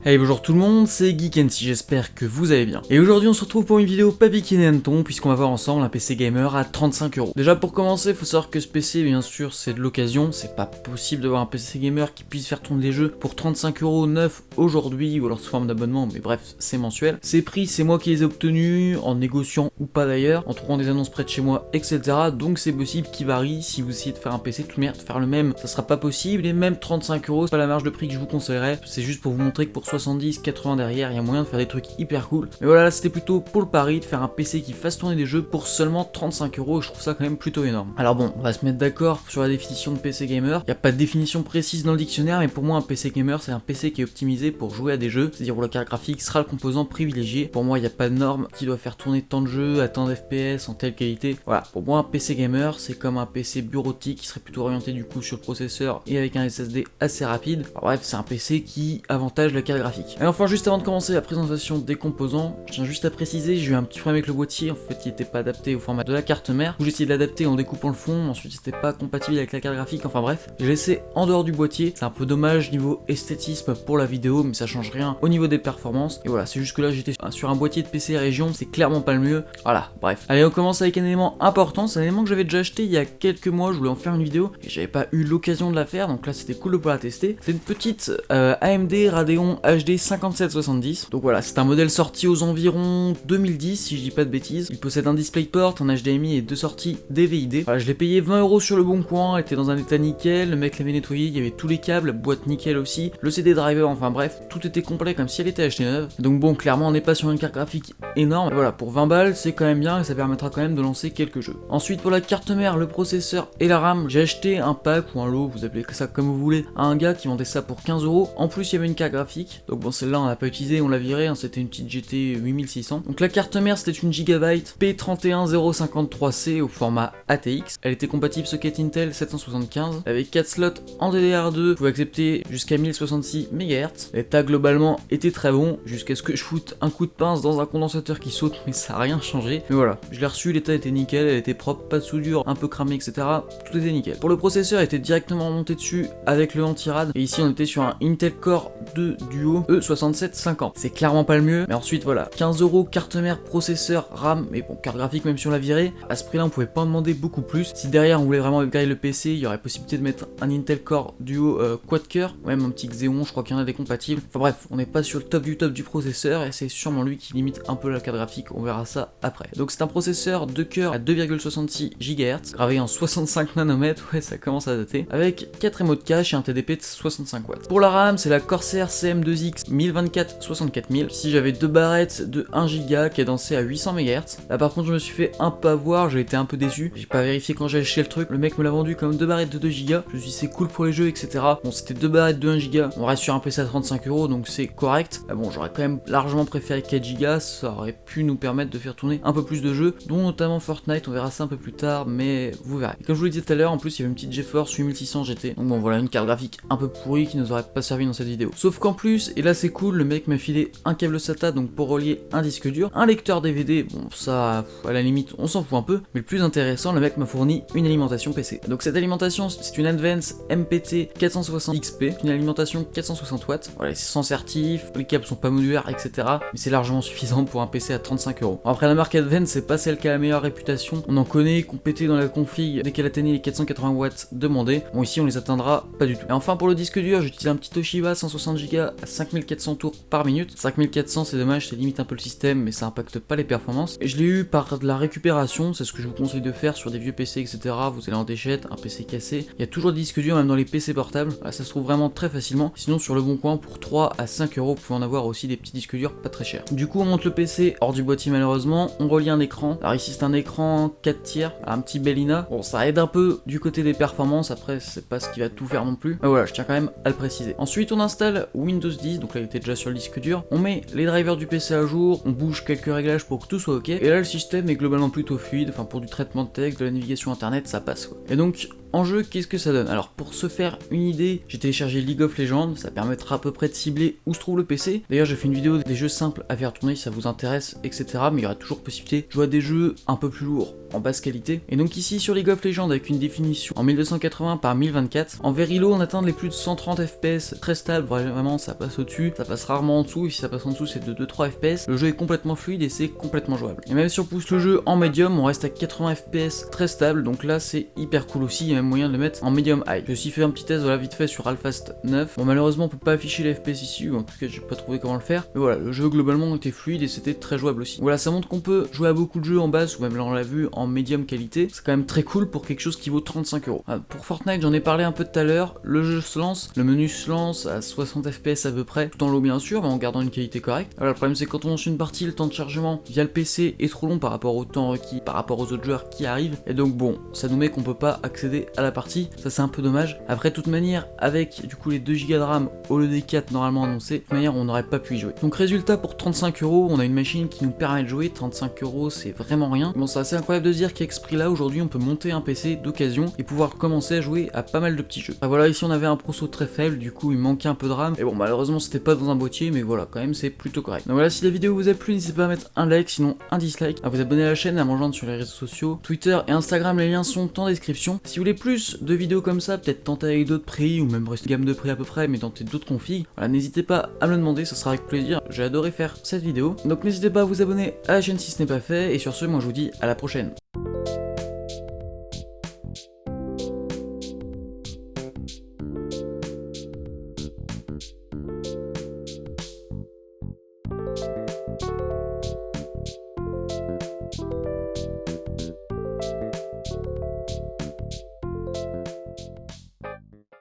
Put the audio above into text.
Hey bonjour tout le monde, c'est Geek&Si, j'espère que vous allez bien. Et aujourd'hui on se retrouve pour une vidéo pas piquée hanneton, puisqu'on va voir ensemble un PC gamer à 35€. Déjà pour commencer, faut savoir que ce PC, bien sûr, c'est de l'occasion, c'est pas possible d'avoir un PC gamer qui puisse faire tourner des jeux pour 35€ neuf aujourd'hui, ou alors sous forme d'abonnement, mais bref, c'est mensuel. Ces prix, c'est moi qui les ai obtenus, en négociant ou pas d'ailleurs, en trouvant des annonces près de chez moi, etc. Donc c'est possible qu'ils varient. Si vous essayez de faire un PC de toute manière, de faire le même, ça sera pas possible, et même 35€, c'est pas la marge de prix que je vous conseillerais, c'est juste pour vous montrer que pour 70-80 derrière, il y a moyen de faire des trucs hyper cool. Mais voilà, là c'était plutôt pour le pari de faire un PC qui fasse tourner des jeux pour seulement 35€, et je trouve ça quand même plutôt énorme. Alors bon, on va se mettre d'accord sur la définition de PC gamer. Il n'y a pas de définition précise dans le dictionnaire, mais pour moi un PC gamer c'est un PC qui est optimisé pour jouer à des jeux, c'est-à-dire où la carte graphique sera le composant privilégié. Pour moi il n'y a pas de norme qui doit faire tourner tant de jeux à tant de FPS en telle qualité. Voilà, pour moi un PC gamer c'est comme un PC bureautique qui serait plutôt orienté du coup sur le processeur et avec un SSD assez rapide. Alors, bref, c'est un PC qui avantage la carte graphique. Et enfin, juste avant de commencer la présentation des composants, je tiens juste à préciser, j'ai eu un petit problème avec le boîtier, en fait il n'était pas adapté au format de la carte mère, j'ai essayé de l'adapter en découpant le fond, ensuite c'était pas compatible avec la carte graphique, enfin bref, j'ai laissé en dehors du boîtier, c'est un peu dommage niveau esthétisme pour la vidéo, mais ça change rien au niveau des performances, et voilà, c'est juste que là j'étais sur un boîtier de PC région, c'est clairement pas le mieux, voilà, bref. Allez, on commence avec un élément important, c'est un élément que j'avais déjà acheté il y a quelques mois, je voulais en faire une vidéo, et j'avais pas eu l'occasion de la faire, donc là c'était cool de pouvoir la tester. C'est une petite AMD Radeon HD 5770. Donc voilà, c'est un modèle sorti aux environs 2010 si je dis pas de bêtises. Il possède un DisplayPort, un HDMI et deux sorties DVI-D. Voilà, je l'ai payé 20€ sur le bon coin, elle était dans un état nickel, le mec l'avait nettoyé, il y avait tous les câbles, boîte nickel aussi, le CD driver, enfin bref, tout était complet comme si elle était achetée neuve. Donc bon, clairement on n'est pas sur une carte graphique énorme. Et voilà, pour 20 balles c'est quand même bien et ça permettra quand même de lancer quelques jeux. Ensuite pour la carte mère, le processeur et la RAM, j'ai acheté un pack ou un lot, vous appelez ça comme vous voulez, à un gars qui vendait ça pour 15€. En plus il y avait une carte graphique, donc bon celle-là on l'a pas utilisée, on l'a virée, hein, c'était une petite GT 8600. Donc la carte mère c'était une Gigabyte P31053C au format ATX. Elle était compatible socket Intel 775 avec 4 slots en DDR2, vous pouvez accepter jusqu'à 1066 MHz. L'état globalement était très bon, jusqu'à ce que je foute un coup de pince dans un condensateur qui saute, mais ça a rien changé. Mais voilà, je l'ai reçu, l'état était nickel, elle était propre, pas de soudure, un peu cramée, etc. Tout était nickel. Pour le processeur, il était directement monté dessus avec le anti-rad, et ici on était sur un Intel Core 2 Duo E6750. C'est clairement pas le mieux, mais ensuite voilà, 15€ carte mère, processeur, RAM, mais bon, carte graphique même si on l'a viré, à ce prix-là on pouvait pas en demander beaucoup plus. Si derrière on voulait vraiment upgrade le PC, il y aurait possibilité de mettre un Intel Core Duo quad core, ou même un petit Xeon, je crois qu'il y en a des compatibles. Enfin bref, on n'est pas sur le top du processeur, et c'est sûrement lui qui limite un peu la carte graphique, on verra ça après. Donc c'est un processeur de cœur à 2,66 GHz, gravé en 65 nanomètres, ouais ça commence à dater, avec 4 émots de cache et un TDP de 65 watts. Pour la RAM, c'est la Corsair CM2X 1024-64000. Ici j'avais deux barrettes de 1 Go cadencées à 800 MHz. Là par contre je me suis fait un peu avoir, j'ai été un peu déçu, j'ai pas vérifié quand j'ai acheté le truc, le mec me l'a vendu comme deux barrettes de 2 Go, je me suis dit c'est cool pour les jeux, etc. Bon c'était deux barrettes de 1 Go, on reste sur un PC à 35€, donc c'est correct. Ah bon, j'aurais quand même largement préféré 4 Go, ça aurait pu nous permettre de faire tourner un peu plus de jeux, dont notamment Fortnite, on verra ça un peu plus tard, mais vous verrez. Et comme je vous le disais tout à l'heure, en plus il y avait une petite GeForce 8600 GT, donc bon voilà, une carte graphique un peu pourrie qui nous aurait pas servi dans cette vidéo. Sauf qu'en plus, et là c'est cool, le mec m'a filé un câble SATA, donc pour relier un disque dur, un lecteur DVD, bon ça, à la limite, on s'en fout un peu, mais le plus intéressant, le mec m'a fourni une alimentation PC. Donc cette alimentation, c'est une Advance MPT 460 XP, une alimentation 460 watts, voilà, c'est sans certif, les câbles sont pas modulaires, etc. Mais c'est largement suffisant pour un PC à 35€. Après la marque Advance, c'est pas celle qui a la meilleure réputation, on en connaît, qu'on pétait dans la config dès qu'elle atteignait les 480 watts demandés. Bon ici on les atteindra pas du tout. Et enfin pour le disque dur, j'utilise un petit Toshiba 160 Go à 5400 tours par minute. 5400 c'est dommage, c'est limite un peu le système, mais ça impacte pas les performances. Et je l'ai eu par de la récupération, c'est ce que je vous conseille de faire sur des vieux PC, etc. Vous allez en déchette, un PC cassé. Il y a toujours des disques durs même dans les PC portables. Voilà, ça se trouve vraiment très facilement. Sinon sur le bon coin pour 3 à 5€, vous pouvez en avoir aussi des petits disques durs pas très chers. Du coup on monte le PC hors du boîtier malheureusement, on relie un écran. Alors ici c'est un écran 4 tiers, un petit Bellina. Bon ça aide un peu du côté des performances, après c'est pas ce qui va tout faire non plus. Mais voilà, je tiens quand même à le préciser. Ensuite on installe Windows 10, donc là il était déjà sur le disque dur. On met les drivers du PC à jour, on bouge quelques réglages pour que tout soit ok. Et là le système est globalement plutôt fluide, enfin pour du traitement de texte, de la navigation internet, ça passe quoi. Et donc en jeu, qu'est-ce que ça donne? Alors pour se faire une idée, j'ai téléchargé League of Legends, ça permettra à peu près de cibler où se trouve le PC. D'ailleurs j'ai fait une vidéo des jeux simples à faire tourner si ça vous intéresse, etc. Mais il y aura toujours possibilité de jouer à des jeux un peu plus lourds, en basse qualité. Et donc ici sur League of Legends avec une définition en 1280 par 1024, en very low on atteint les plus de 130 FPS, très stable, vraiment ça passe au-dessus, ça passe rarement en dessous, et si ça passe en dessous c'est de 2-3 FPS. Le jeu est complètement fluide et c'est complètement jouable. Et même si on pousse le jeu en médium, on reste à 80 FPS très stable, donc là c'est hyper cool aussi, il y a même moyen de le mettre en medium high. J'ai aussi fait un petit test voilà vite fait sur Alphast 9. Bon malheureusement on peut pas afficher les FPS ici, ou en tout cas j'ai pas trouvé comment le faire. Mais voilà, le jeu globalement était fluide et c'était très jouable aussi. Voilà, ça montre qu'on peut jouer à beaucoup de jeux en basse, ou même là on l'a vu en médium qualité. C'est quand même très cool pour quelque chose qui vaut 35€. Pour Fortnite j'en ai parlé un peu tout à l'heure, le jeu se lance, le menu se lance à 60 FPS à peu près, tout en low bien sûr, mais en gardant une qualité correcte. Voilà, le problème c'est quand on lance une partie, le temps de chargement via le PC est trop long par rapport au temps requis, par rapport aux autres joueurs qui arrivent, et donc bon, ça nous met qu'on peut pas accéder à la partie, ça c'est un peu dommage. Après de toute manière, avec du coup les 2 Go de RAM au lieu des 4 normalement annoncés, de toute manière on n'aurait pas pu y jouer. Donc résultat, pour 35€, on a une machine qui nous permet de jouer. 35€ c'est vraiment rien. Bon, c'est assez incroyable de se dire qu'avec ce prix là aujourd'hui on peut monter un PC d'occasion et pouvoir commencer à jouer à pas mal de petits jeux. Enfin, voilà, ici on avait un proceau très faible, du coup il manquait un peu de RAM, et bon malheureusement c'était pas dans un boîtier, mais voilà, quand même c'est plutôt correct. Donc voilà, si la vidéo vous a plu, n'hésitez pas à mettre un like, sinon un dislike, à vous abonner à la chaîne, à me rejoindre sur les réseaux sociaux, Twitter et Instagram, les liens sont en description. Si vous voulez plus de vidéos comme ça, peut-être tenter avec d'autres prix, ou même rester gamme de prix à peu près, mais tenter d'autres configs, voilà, n'hésitez pas à me le demander, ça sera avec plaisir, j'ai adoré faire cette vidéo. Donc n'hésitez pas à vous abonner à la chaîne si ce n'est pas fait, et sur ce, moi je vous dis à la prochaine.